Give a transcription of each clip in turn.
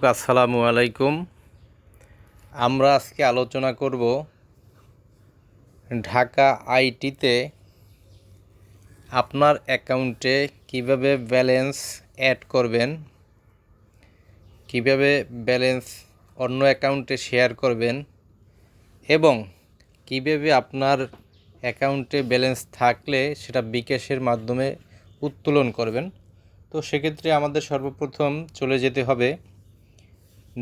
আসসালামু আলাইকুম। আমরা আজকে আলোচনা করব ঢাকা আইটিতে আপনার অ্যাকাউন্টে কিভাবে ব্যালেন্স অ্যাড করবেন, কিভাবে ব্যালেন্স অন্য অ্যাকাউন্টে শেয়ার করবেন এবং কিভাবে আপনার অ্যাকাউন্টে ব্যালেন্স থাকলে সেটা বিকাশের মাধ্যমে উত্তোলন করবেন। তো সেক্ষেত্রে আমাদের সর্বপ্রথম চলে যেতে হবে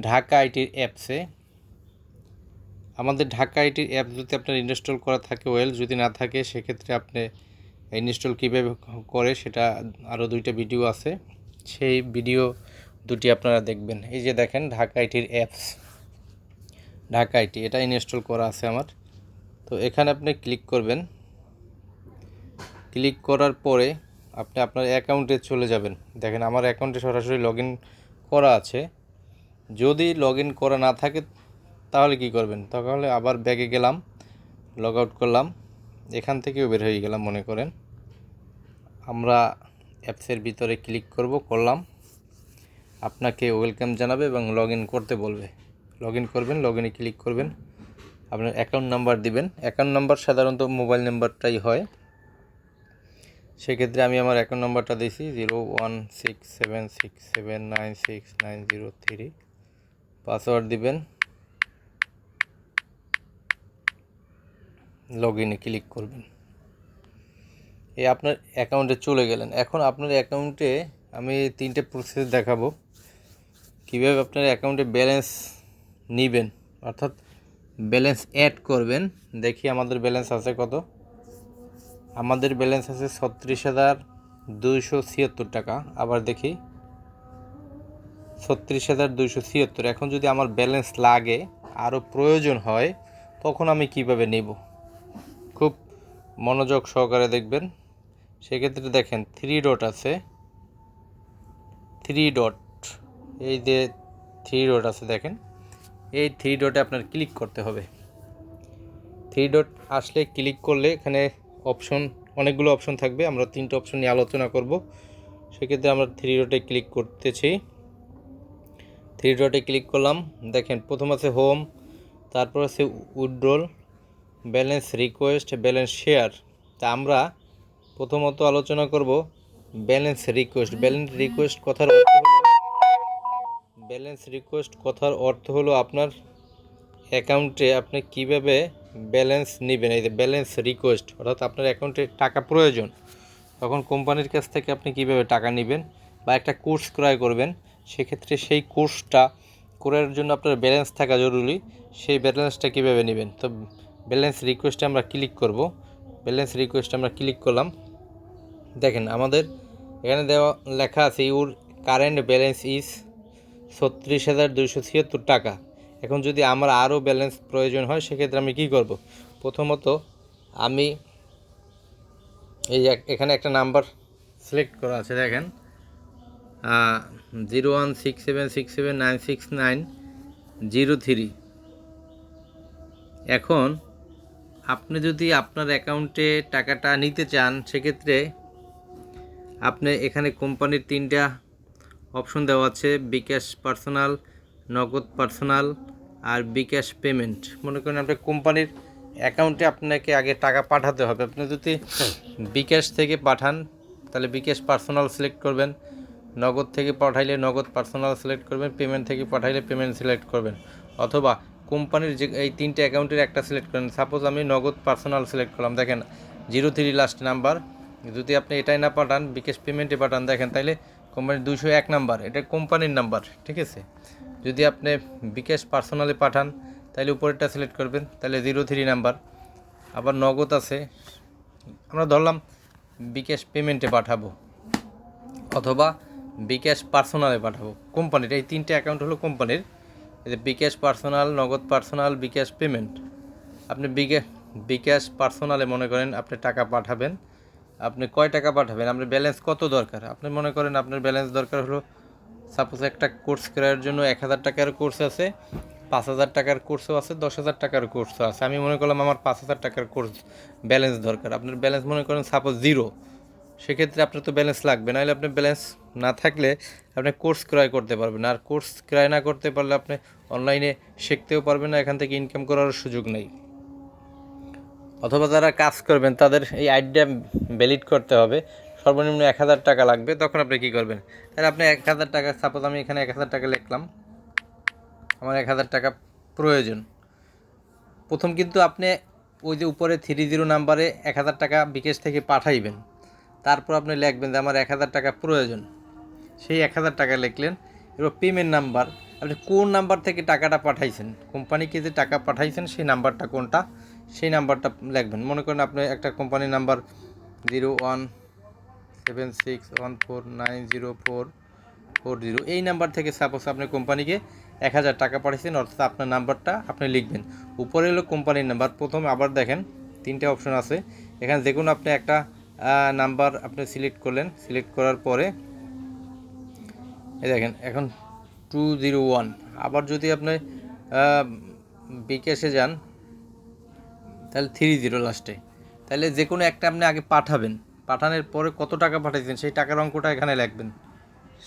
ঢাকা আইটির অ্যাপসে। আমাদের ঢাকা আইটির অ্যাপ যদি আপনার ইনস্টল করা থাকে ওয়েল, যদি না থাকে সেক্ষেত্রে আপনি ইনস্টল কীভাবে করে সেটা আরও দুইটা ভিডিও আছে, সেই ভিডিও দুটি আপনারা দেখবেন। এই যে দেখেন ঢাকা আইটির অ্যাপস, ঢাকা আইটি এটা ইনস্টল করা আছে আমার। তো এখানে আপনি ক্লিক করবেন। ক্লিক করার পরে আপনি আপনার অ্যাকাউন্টে চলে যাবেন। দেখেন আমার অ্যাকাউন্টে সরাসরি লগ ইন করা আছে। যদি লগ ইন করা না থাকে তাহলে কি করবেন, তাহলে আবার ব্যাগে গেলাম, লগ আউট করলাম, এখান থেকেও বের হয়ে গেলাম। মনে করেন আমরা অ্যাপসের ভিতরে ক্লিক করলাম, আপনাকে ওয়েলকাম জানাবে এবং লগ ইন করতে বলবে। লগ ইন করবেন, লগ ইনে ক্লিক করবেন, আপনার অ্যাকাউন্ট নাম্বার দিবেন। অ্যাকাউন্ট নাম্বার সাধারণত মোবাইল নাম্বারটাই হয়, সেক্ষেত্রে আমি আমার অ্যাকাউন্ট নাম্বারটা দিয়েছি 016766796903। পাসওয়ার্ড দিবেন, লগ ইনে ক্লিক করবেন। এই আপনার অ্যাকাউন্টে চলে গেলেন। এখন আপনার অ্যাকাউন্টে আমি 3টে প্রসেস দেখাবো কীভাবে আপনার অ্যাকাউন্টে ব্যালেন্স নেবেন, অর্থাৎ ব্যালেন্স অ্যাড করবেন। দেখি আমাদের ব্যালেন্স আছে কত। আমাদের ব্যালেন্স আছে 36,276 টাকা। আবার দেখি 36,276। এখন যদি আমার ব্যালেন্স লাগে, আরও প্রয়োজন হয়, তখন আমি কিভাবে নেব, খুব মনোযোগ সহকারে দেখবেন। সেক্ষেত্রে দেখেন 3 ডট আছে, 3 ডট, এই যে 3 ডট আছে দেখেন, এই 3 ডটে আপনার ক্লিক করতে হবে। 3 ডট আসলে ক্লিক করলে এখানে অপশন, অনেকগুলো অপশন থাকবে, আমরা 3টে অপশন নিয়ে আলোচনা করব। সেক্ষেত্রে আমরা 3 ডটে ক্লিক করতেছি। 3 ডটে ক্লিক করলাম। দেখেন প্রথম আছে হোম, তারপর আছে withdrawal, balance request, balance share. তা আমরা প্রথমত আলোচনা করব ব্যালেন্স রিকোয়েস্ট। ব্যালেন্স রিকোয়েস্ট কথার অর্থ হলো আপনার অ্যাকাউন্টে আপনি কিভাবে ব্যালেন্স নেবেন। এই যে ব্যালেন্স রিকোয়েস্ট, অর্থাৎ আপনার অ্যাকাউন্টে টাকা প্রয়োজন, তখন কোম্পানির কাছ থেকে আপনি কিভাবে টাকা নেবেন বা একটা কোর্স ক্রয় করবেন, সেক্ষেত্রে সেই কোর্সটা করার জন্য আপনার ব্যালেন্স থাকা জরুরি। সেই ব্যালেন্সটা কিভাবে নেবেন, তো ব্যালেন্স রিকোয়েস্টে আমরা ক্লিক করব। ব্যালেন্স রিকোয়েস্টে আমরা ক্লিক করলাম। দেখেন আমাদের এখানে দেওয়া লেখা আছে ইউর কারেন্ট ব্যালেন্স ইজ 36,276 টাকা। এখন যদি আমার আরও ব্যালেন্স প্রয়োজন হয়, সেক্ষেত্রে আমি কী করব, প্রথমত আমি এই এখানে একটা নাম্বার সিলেক্ট করা আছে, দেখেন 016767969003। এখন আপনি যদি আপনার অ্যাকাউন্টে টাকাটা নিতে চান, সেক্ষেত্রে আপনি এখানে কোম্পানির 3টা অপশন দেওয়া আছে, বিকাশ পার্সোনাল, নগদ পার্সোনাল আর বিকাশ পেমেন্ট। মনে করেন আপনার কোম্পানির অ্যাকাউন্টে আপনাকে আগে টাকা পাঠাতে হবে। আপনি যদি বিকাশ থেকে পাঠান তাহলে বিকাশ পার্সোনাল সিলেক্ট করবেন, নগদ থেকে পাঠাইলে নগদ পার্সোনাল সিলেক্ট করবেন, পেমেন্ট থেকে পাঠাইলে পেমেন্ট সিলেক্ট করবেন, অথবা কোম্পানির যে এই 3টে অ্যাকাউন্টের একটা সিলেক্ট করেন। সাপোজ আমি নগদ পার্সোনাল সিলেক্ট করলাম, দেখেন 03 লাস্ট নাম্বার। যদি আপনি এটাই না পাঠান, বিকাশ পেমেন্টে পাঠান, দেখেন তাইলে কোম্পানির 201 নাম্বার, এটা কোম্পানির নাম্বার, ঠিক আছে। যদি আপনি বিকাশ পার্সোনালে পাঠান তাহলে উপরেরটা সিলেক্ট করবেন, তাহলে 03 নাম্বার। আবার নগদ আছে, আমরা ধরলাম বিকাশ পেমেন্টে পাঠাবো অথবা বিকাশ পার্সোনালে পাঠাবো। কোম্পানির এই 3টে অ্যাকাউন্ট হলো কোম্পানির, এই যে বিকাশ পার্সোনাল, নগদ পার্সোনাল, বিকাশ পেমেন্ট। আপনি বিকাশ পার্সোনালে মনে করেন আপনি টাকা পাঠাবেন, আপনি কয় টাকা পাঠাবেন, আপনার ব্যালেন্স কত দরকার। আপনি মনে করেন আপনার ব্যালেন্স দরকার হলো, সাপোজ একটা কোর্স করার জন্য 1,000 টাকার কোর্স আছে, 5,000 টাকার কোর্সও আছে, 10,000 টাকার কোর্সও আছে। আমি মনে করলাম আমার 5,000 টাকার কোর্স ব্যালেন্স দরকার। আপনার ব্যালেন্স মনে করেন সাপোজ 0, সেক্ষেত্রে আপনার তো ব্যালেন্স লাগবে, নাহলে আপনি ব্যালেন্স না থাকলে আপনি কোর্স ক্রয় করতে পারবেন না। আর কোর্স ক্রয় না করতে পারলে আপনি অনলাইনে শিখতেও পারবেন না, এখান থেকে ইনকাম করার সুযোগ নেই। অথবা যারা কাজ করবেন তাদের এই আইডিটা ভ্যালিড করতে হবে, সর্বনিম্ন 1000 টাকা লাগবে। তখন আপনি কী করবেন, তাহলে আপনি 1000 টাকা, সাপোজ আমি এখানে 1000 টাকা লিখলাম, আমার 1000 টাকা প্রয়োজন। প্রথম কিন্তু আপনি ওই যে উপরে 30 নাম্বারে 1000 টাকা বিকাশ থেকে পাঠাইবেন, তারপর আপনি লিখবেন যে আমার 1000 টাকা প্রয়োজন। সেই 1000 টাকা লিখলেন। এবার পেমেন্ট নাম্বার, আপনি কোন নাম্বার থেকে টাকাটা পাঠাইছেন, কোম্পানিকে যে টাকা পাঠাইছেন সেই নাম্বারটা কোনটা, সেই নাম্বারটা লিখবেন। মনে করেন আপনি একটা কোম্পানির নাম্বার 0176149040, এই নাম্বার থেকে সাপোজ আপনি কোম্পানিকে 1000 টাকা পাঠিয়েছেন, অর্থাৎ আপনার নাম্বারটা আপনি লিখবেন। উপরে হলো কোম্পানির নাম্বার। প্রথমে আবার দেখেন 3টে অপশন আছে, এখানে যে কোনো আপনি একটা নাম্বার আপনি সিলেক্ট করলেন। সিলেক্ট করার পরে এই দেখেন এখন 201। আবার যদি আপনি বিকাশে যান তাহলে 30 লাস্টে, তাহলে যে কোনো একটা আপনি আগে পাঠাবেন। পাঠানোর পরে কত টাকা পাঠাইছেন সেই টাকার অঙ্কটা এখানে লিখবেন।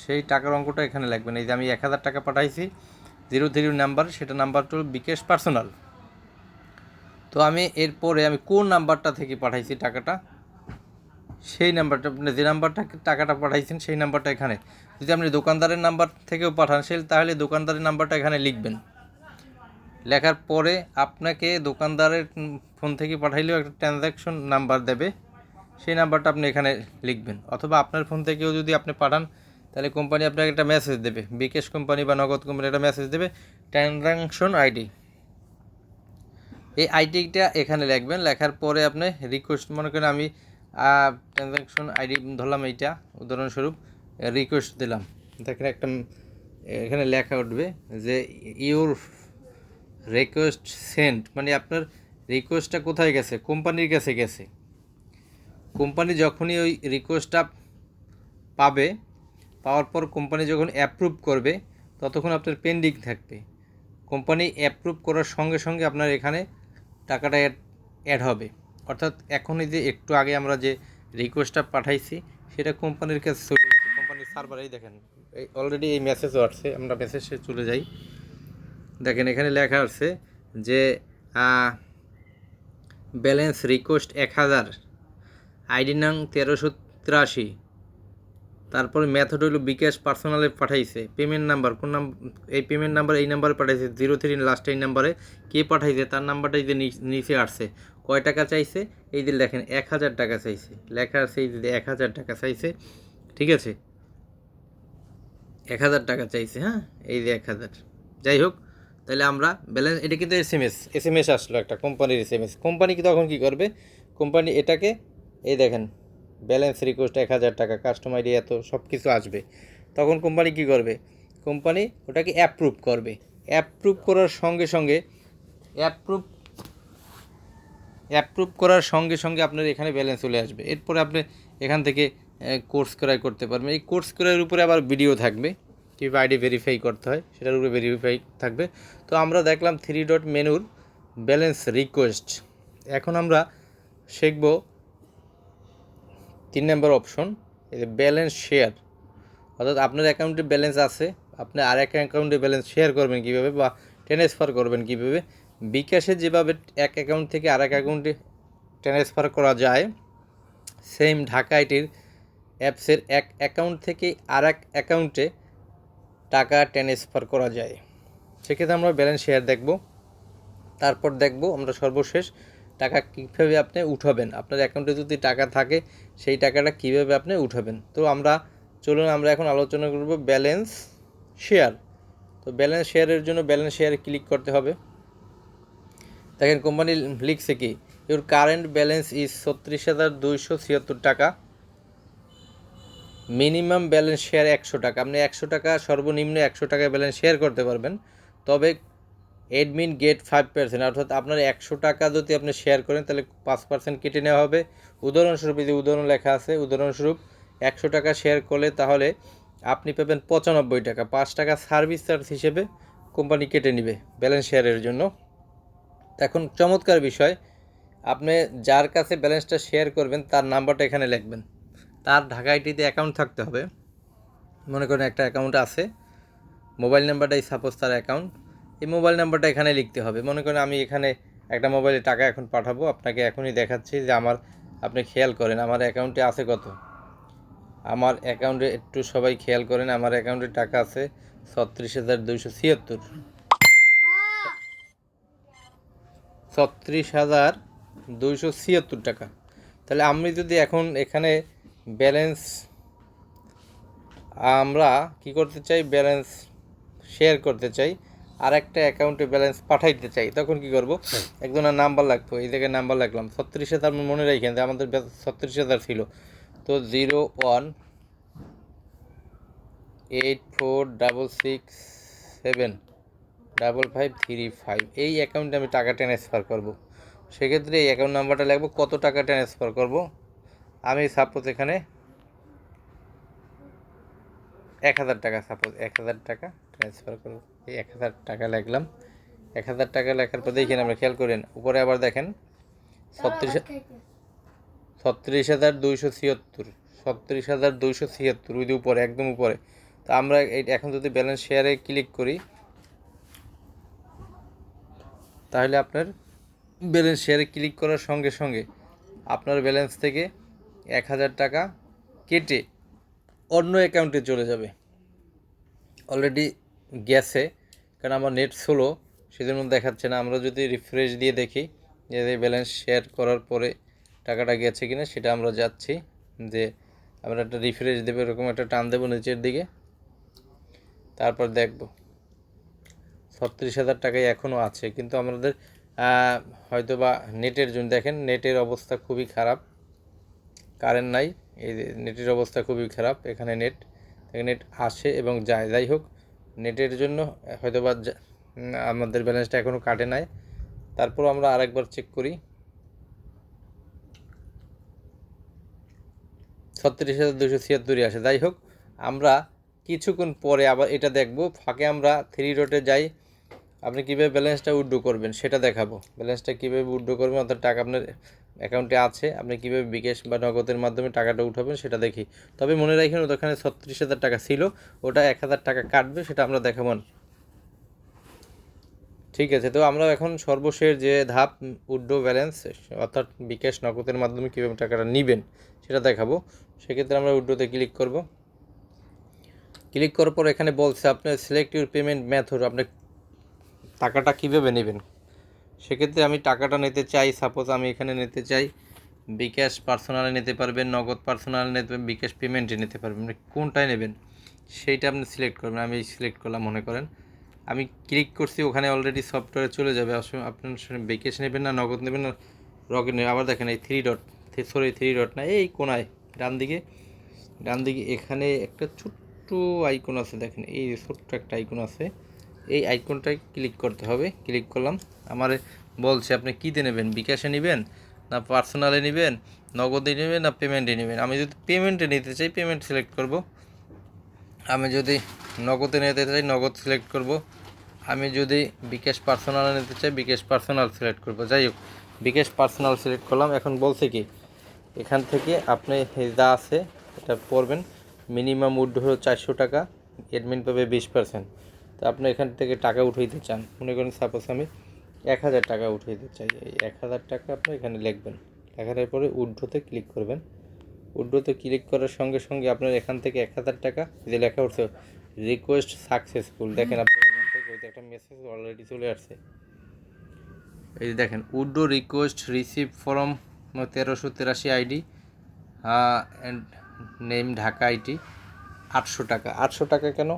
সেই টাকার অঙ্কটা এখানে লিখবেন। এই যে আমি 1000 টাকা পাঠাইছি, 03 নাম্বার, সেটা নাম্বারটা বিকাশ পার্সোনাল। তো আমি এরপরে আমি কোন নাম্বারটা থেকে পাঠাইছি টাকাটা, সেই নাম্বারটা, আপনি যে নাম্বারটা টাকাটা পাঠাইছেন সেই নাম্বারটা এখানে। যদি আপনি দোকানদারের নাম্বার থেকেও পাঠান তাহলে দোকানদারের নাম্বারটা এখানে লিখবেন। লেখার পরে আপনাকে দোকানদারের ফোন থেকে পাঠাইলেও একটা ট্রানজ্যাকশন নাম্বার দেবে, সেই নাম্বারটা আপনি এখানে লিখবেন। অথবা আপনার ফোন থেকেও যদি আপনি পাঠান তাহলে কোম্পানি আপনাকে একটা মেসেজ দেবে, বিকাশ কোম্পানি বা নগদ কোম্পানি একটা মেসেজ দেবে, ট্রানজ্যাকশন আইডি। এই আইডিটা এখানে লিখবেন। লেখার পরে আপনি রিকোয়েস্ট, মনে করেন আমি ট্রানজ্যাকশন আইডি ধরলাম, এইটা উদাহরণস্বরূপ রিকোয়েস্ট দিলাম। দেখেন একটা এখানে লেখা উঠবে যে ইউর রিকোয়েস্ট সেন্ট, মানে আপনার রিকোয়েস্টটা কোথায় গেছে, কোম্পানির কাছে গেছে। কোম্পানি যখনই ওই রিকোয়েস্টটা পাবে, পাওয়ার পর কোম্পানি যখন অ্যাপ্রুভ করবে ততক্ষণ আপনার পেন্ডিং থাকবে। কোম্পানি অ্যাপ্রুভ করার সঙ্গে সঙ্গে আপনার এখানে টাকাটা অ্যাড হবে। অর্থাৎ এখনই যে একটু আগে আমরা যে রিকোয়েস্টটা পাঠাইছি সেটা কোম্পানির কাছে চলে গেছে, কোম্পানির সার্ভারেই দেখেন অলরেডি এই মেসেজও আসছে। আমরা মেসেজে চলে যাই, দেখেন এখানে লেখা আছে যে ব্যালেন্স রিকোয়েস্ট 1000, আইডি নং 1383, তারপরে মেথড হলো বিকাশ পার্সোনালে পাঠাইছে। পেমেন্ট নাম্বার কোন নাম্বার, এই পেমেন্ট নাম্বার এই নাম্বারে পাঠাইছে 03 লাস্ট, এই নাম্বারে কে পাঠাইছে তার নাম্বারটা এই যে নিচে আসছে। কয় টাকা চাইছে, এই যে দেখেন 1000 টাকা চাইছে, লেখা আছে এই যে 1000 টাকা চাইছে, ঠিক আছে 1000 টাকা চাইছে। হ্যাঁ, এই যে 1000। যাই হোক, তাহলে আমরা ব্যালেন্স, এটা কিন্তু এসএমএস আসলো একটা কোম্পানির এসএমএস। কোম্পানি কি তখন কী করবে, কোম্পানি এটাকে এই দেখেন ব্যালেন্স রিকোয়েস্ট 1000 টাকা, কাস্টমার আইডি এত, সব কিছু আসবে। তখন কোম্পানি কী করবে, কোম্পানি ওটাকে অ্যাপ্রুভ করবে। অ্যাপ্রুভ করার সঙ্গে সঙ্গে অ্যাপ্রুভ করার সঙ্গে সঙ্গে আপনার এখানে ব্যালেন্স চলে আসবে। এরপরে আপনি এখান থেকে কোর্স ক্রয় করতে পারবেন। এই কোর্স ক্রয়ের উপরে আবার ভিডিও থাকবে, কীভাবে আইডি ভেরিফাই করতে হয় সেটার উপরে ভেরিফাই থাকবে। তো আমরা দেখলাম 3 ডট মেনুর ব্যালেন্স রিকোয়েস্ট। এখন আমরা শিখব 3 নম্বর অপশন, এই যে ব্যালেন্স শেয়ার। অর্থাৎ আপনার অ্যাকাউন্টে ব্যালেন্স আছে, আপনি আর এক অ্যাকাউন্টে ব্যালেন্স শেয়ার করবেন কীভাবে বা ট্রান্সফার করবেন কীভাবে। বিকাশে যেভাবে এক অ্যাকাউন্ট থেকে আর এক অ্যাকাউন্টে ট্রান্সফার করা যায়, সেম ঢাকা আইটির অ্যাপসের এক অ্যাকাউন্ট থেকে আর এক অ্যাকাউন্টে টাকা ট্রান্সফার করা যায়। সেক্ষেত্রে আমরা ব্যালেন্স শেয়ার দেখব। তারপর দেখব আমরা সর্বশেষ টাকা কীভাবে আপনি উঠাবেন, আপনার অ্যাকাউন্টে যদি টাকা থাকে সেই টাকাটা কীভাবে আপনি উঠাবেন। তো চলুন আমরা এখন আলোচনা করব ব্যালেন্স শেয়ার। তো ব্যালেন্স শেয়ারের জন্য ব্যালেন্স শেয়ারে ক্লিক করতে হবে। দেখেন কোম্পানি লিখছে কি, ইউর কারেন্ট ব্যালেন্স ইজ 36,276 টাকা, মিনিমাম ব্যালেন্স শেয়ার 100 টাকা। আপনি 100 টাকা, সর্বনিম্ন 100 টাকা ব্যালেন্স শেয়ার করতে পারবেন। তবে অ্যাডমিন গেট 5%, অর্থাৎ আপনার 100 টাকা যদি আপনি শেয়ার করেন তাহলে 5% কেটে নেওয়া হবে। উদাহরণস্বরূপ এই যে উদাহরণ লেখা আছে, উদাহরণস্বরূপ 100 টাকা শেয়ার করলে তাহলে আপনি পাবেন 95 টাকা, 5 টাকা সার্ভিস চার্জ হিসেবে কোম্পানি কেটে নেবে ব্যালেন্স শেয়ারের জন্য। এখন চমৎকার বিষয়, আপনি যার কাছে ব্যালেন্সটা শেয়ার করবেন তার নাম্বারটা এখানে লিখবেন। তার ঢাকা আইটিতে অ্যাকাউন্ট থাকতে হবে। মনে করেন একটা অ্যাকাউন্ট আছে, মোবাইল নাম্বারটাই সাপোজ তার অ্যাকাউন্ট, এই মোবাইল নাম্বারটা এখানে লিখতে হবে। মনে করেন আমি এখানে একটা মোবাইলে টাকা এখন পাঠাবো, আপনাকে এখনই দেখাচ্ছি যে আপনি খেয়াল করেন আমার অ্যাকাউন্টে আছে কত। আমার অ্যাকাউন্টে একটু সবাই খেয়াল করেন, আমার অ্যাকাউন্টে টাকা আছে 36,276, 36,276 টাকা। তাহলে আমি যদি এখন এখানে ব্যালেন্স আমরা কি করতে চাই, ব্যালেন্স শেয়ার করতে চাই, আর একটা অ্যাকাউন্টে ব্যালেন্স পাঠাইতে চাই, তখন কি করব, একজনের নাম্বার লাগবে, এই জায়গায় নাম্বার লাগলাম 36,000, মনে রাখেন যে আমাদের 36,000 ছিল। তো 018466755535 এই অ্যাকাউন্টে আমি টাকা ট্রান্সফার করব। সেক্ষেত্রে এই অ্যাকাউন্ট নাম্বারটা লাগবে, কত টাকা ট্রান্সফার করব। আমি সাপোজ এখানে 1,000 টাকা, সাপোজ 1,000 টাকা ট্রান্সফার করব। এই 1,000 টাকা লিখলাম। 1,000 টাকা লেখার পর দেখেন, আমরা খেয়াল করেন উপরে আবার দেখেন 36,276, 36,276 ওই যে উপরে, একদম উপরে। তো আমরা এখন যদি ব্যালেন্স শেয়ারে ক্লিক করি, তাহলে আপনার ব্যালেন্স শেয়ারে ক্লিক করার সঙ্গে সঙ্গে আপনার ব্যালেন্স থেকে 1,000 টাকা কেটে অন্য অ্যাকাউন্টে চলে যাবে। অলরেডি গেছে, কারণ আমার নেট স্লো, সেজন্য দেখাচ্ছে না। আমরা যদি রিফ্রেশ দিয়ে দেখি যে ব্যালেন্স শেয়ার করার পরে টাকাটা গেছে কিনা, সেটা আমরা যাচ্ছি যে আমরা একটা রিফ্রেশ দেবো, এরকম একটা টান দেবো নিচের দিকে, তারপর দেখব 36,000 টাকাই এখনও আছে। কিন্তু আমাদের হয়তো বা নেটের জন্য, দেখেন নেটের অবস্থা খুবই খারাপ, কারেন্ট নাই, এই নেটের অবস্থা খুবই খারাপ। এখানে নেট আসে এবং যায়, যাই হোক নেটের জন্য হয়তো বা আমাদের ব্যালেন্সটা এখনও কাটে নাই। তারপর আমরা আরেকবার চেক করি, 36,276 আসে। যাই হোক, আমরা কিছুক্ষণ পরে আবার এটা দেখব। ফাঁকে আমরা 3 ডটে যাই, আপনি কীভাবে ব্যালেন্সটা উইথড্র করবেন সেটা দেখাবো। ব্যালেন্সটা কীভাবে উইথড্র করবেন, অর্থাৎ টাকা আপনার অ্যাকাউন্টে আছে, আপনি কীভাবে বিকাশ বা নগদের মাধ্যমে টাকাটা উঠাবেন সেটা দেখি। তবে মনে রাখেন ওখানে 36,000 টাকা ছিল, ওটা 1,000 টাকা কাটবে, সেটা আমরা দেখাবো। ঠিক আছে, তো আমরা এখন সর্বশেষ যে ধাপ উইথড্র ব্যালেন্স, অর্থাৎ বিকাশ নগদের মাধ্যমে কীভাবে টাকাটা নেবেন সেটা দেখাবো। সেক্ষেত্রে আমরা উইথড্রোতে ক্লিক করব। ক্লিক করার পর এখানে বলছে আপনার সিলেক্ট ইউর পেমেন্ট মেথড, আপনি টাকাটা কীভাবে নেবেন। সেক্ষেত্রে আমি টাকাটা নিতে চাই, সাপোজ আমি এখানে নিতে চাই বিকাশ পার্সোনালে নিতে পারবেন, নগদ পার্সোনালে নিতে পারবেন, বিকাশ পেমেন্টে নিতে পারবেন, আপনি কোনটায় নেবেন সেইটা আপনি সিলেক্ট করবেন। আমি সিলেক্ট করলাম, মনে করেন আমি ক্লিক করছি, ওখানে অলরেডি সফটওয়্যারে চলে যাবে। আসলে আপনার বিকাশ নেবেন না নগদ নেবেন না রকেট নেবেন, আবার দেখেন এই 3 ডট না, এই কোনায় ডান দিকে এখানে একটা ছোট্ট আইকন আছে, দেখেন এই ছোট্ট একটা আইকন আছে, এই আইকনটায় ক্লিক করতে হবে। ক্লিক করলাম, আমার বলছে আপনি কীতে নেবেন, বিকাশে নেবেন না পার্সোনালে নেবেন, নগদে নেবেন না পেমেন্টে নেবেন। আমি যদি পেমেন্টে নিতে চাই পেমেন্ট সিলেক্ট করব, আমি যদি নগদে নিতে চাই নগদ সিলেক্ট করব, আমি যদি বিকাশ পার্সোনালে নিতে চাই বিকাশ পার্সোনাল সিলেক্ট করব। যাই হোক, বিকাশ পার্সোনাল সিলেক্ট করলাম। এখন বলছে কি এখান থেকে আপনি যা আছে এটা পড়বেন, মিনিমাম উইথড্র হলো 400 টাকা, অ্যাডমিন পাবে 20%। তো আপনি এখান থেকে টাকা উঠাইতে চান, মনে করেন সাপোজ আমি 1,000 টাকা উঠাইতে চাই, এই 1,000 টাকা আপনি এখানে লিখবেন, লেখার পরে উইথড্রোতে ক্লিক করবেন। উইথড্রোতে ক্লিক করার সঙ্গে সঙ্গে আপনার এখান থেকে 1,000 টাকা যে লেখা উঠছে রিকোয়েস্ট সাকসেসফুল, দেখেন আপনি এখান থেকে ওই একটা মেসেজ অলরেডি চলে আসছে। এই যে দেখেন withdraw request receive from 1383 ID and name Dhaka IT, 800 টাকা। 800 টাকা কেন,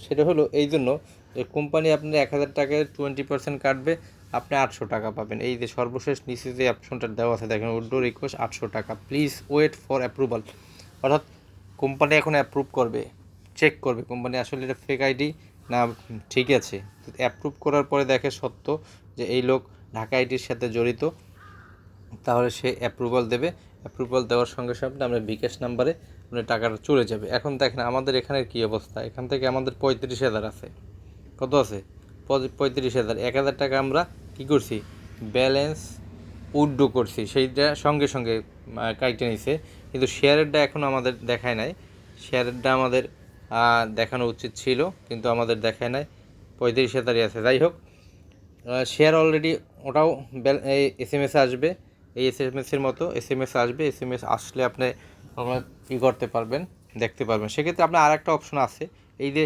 সেটা হলো এই জন্য যে কোম্পানি আপনার 1,000 টাকায় 20% কাটবে, আপনি 800 টাকা পাবেন। এই যে সর্বশেষ নিচে যে অপশনটা দেওয়া আছে দেখেন উইথড্র রিকোয়েস্ট 800 টাকা, প্লিজ ওয়েট ফর অ্যাপ্রুভাল। অর্থাৎ কোম্পানি এখন অ্যাপ্রুভ করবে, চেক করবে কোম্পানি আসলে এটা ফেক আইডি না ঠিক আছে। অ্যাপ্রুভ করার পরে দেখে সত্য যে এই লোক ঢাকা আইটির সাথে জড়িত, তাহলে সে অ্যাপ্রুভাল দেবে। অ্যাপ্রুভাল দেওয়ার সঙ্গে সঙ্গে আমরা বিকাশ নাম্বারে মানে টাকাটা চলে যাবে। এখন দেখেন আমাদের এখানের কী অবস্থা, এখান থেকে আমাদের 35,000 আছে, কত আছে 35,000, 1,000 টাকা আমরা কী করছি ব্যালেন্স উইথড্র করছি, সেইটা সঙ্গে সঙ্গে কাইটে নিছে, কিন্তু শেয়ারেরটা এখনও আমাদের দেখায় নাই। শেয়ারেরটা আমাদের দেখানো উচিত ছিল, কিন্তু আমাদের দেখায় নাই, 35,000ই আছে। যাই হোক, শেয়ার অলরেডি ওটাও SMS আসবে, এই SMS-এর মতো SMS আসবে। SMS আসলে আপনি করতে পারবেন, দেখতে পারবেন। সেক্ষেত্রে আপনার আর একটা অপশন আছে, এই যে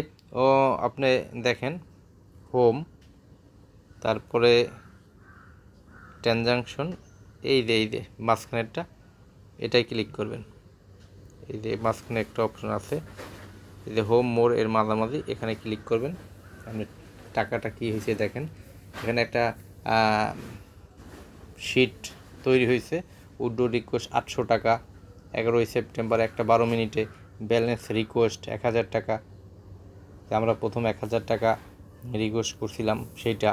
আপনি দেখেন হোম, তারপরে ট্রানজাকশন, এই যে মাঝখানেরটা, এটাই ক্লিক করবেন। এই যে মাঝখানে একটা অপশন আছে, এই যে হোম মোর এর মাঝামাঝি, এখানে ক্লিক করবেন। আপনি টাকাটা কী হয়েছে দেখেন, এখানে একটা শিট তৈরি হয়েছে। উইথড্র রিকোয়েস্ট 800 টাকা, 11ই সেপ্টেম্বর 1টা 12 মিনিটে। ব্যালেন্স রিকোয়েস্ট 1000 টাকা, আমরা প্রথম 1000 টাকা রিকোয়েস্ট করছিলাম সেইটা।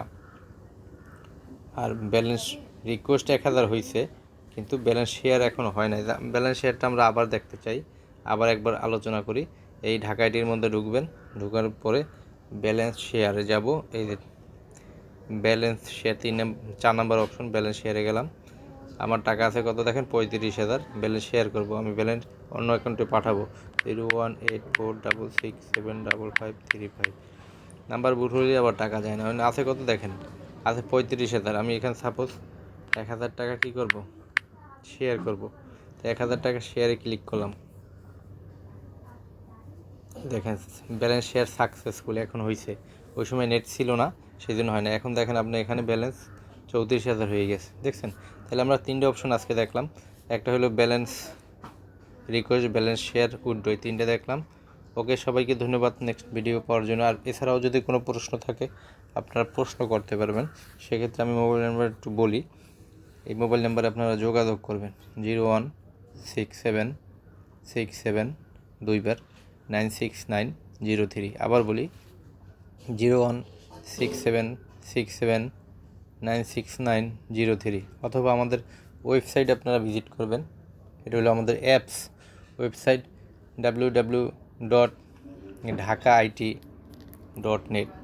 আর ব্যালেন্স রিকোয়েস্ট 1000 হয়েছে, কিন্তু ব্যালেন্স শেয়ার এখনও হয় নাই। ব্যালেন্স শেয়ারটা আমরা আবার দেখতে চাই, আবার একবার আলোচনা করি। এই ঢাকা আইডির মধ্যে ঢুকবেন, ঢোকার পরে ব্যালেন্স শেয়ারে যাব। এই যে balance share 4 number option, balance শেয়ারে গেলাম। আমার টাকা আছে কত দেখেন, 35,000। ব্যালেন্স শেয়ার করব, আমি ব্যালেন্স অন্য অ্যাকাউন্টে পাঠাবো। 018466755535। নাম্বার ভুল হলে আবার টাকা যায় না। আছে কত দেখেন, আছে 35,000। আমি এখানে সাপোজ 1000 টাকা কী করব, শেয়ার করব। তো 1000 টাকা শেয়ারে ক্লিক করলাম, দেখেন ব্যালেন্স শেয়ার সাকসেসফুল এখন হয়েছে। ওই সময় নেট ছিল না, সেই জন্য হয় না। এখন দেখেন আপনি এখানে ব্যালেন্স 34,000 হয়ে গেছে, দেখছেন। তাহলে আমরা 3টে অপশন আজকে দেখলাম। একটা হলো balance request, balance share, withdraw, এই 3টে দেখলাম। ওকে, সবাইকে ধন্যবাদ নেক্সট ভিডিও পাওয়ার জন্য। আর এছাড়াও যদি কোনো প্রশ্ন থাকে আপনারা প্রশ্ন করতে পারবেন। সেক্ষেত্রে আমি মোবাইল নাম্বার একটু বলি, এই মোবাইল নাম্বারে আপনারা যোগাযোগ করবেন 016767 2বার 96903। আবার বলি 016767969003, অথবা আমাদের ওয়েবসাইট আপনারা ভিজিট করবেন। এটা হলো আমাদের অ্যাপস ওয়েবসাইট www.dhakait.net।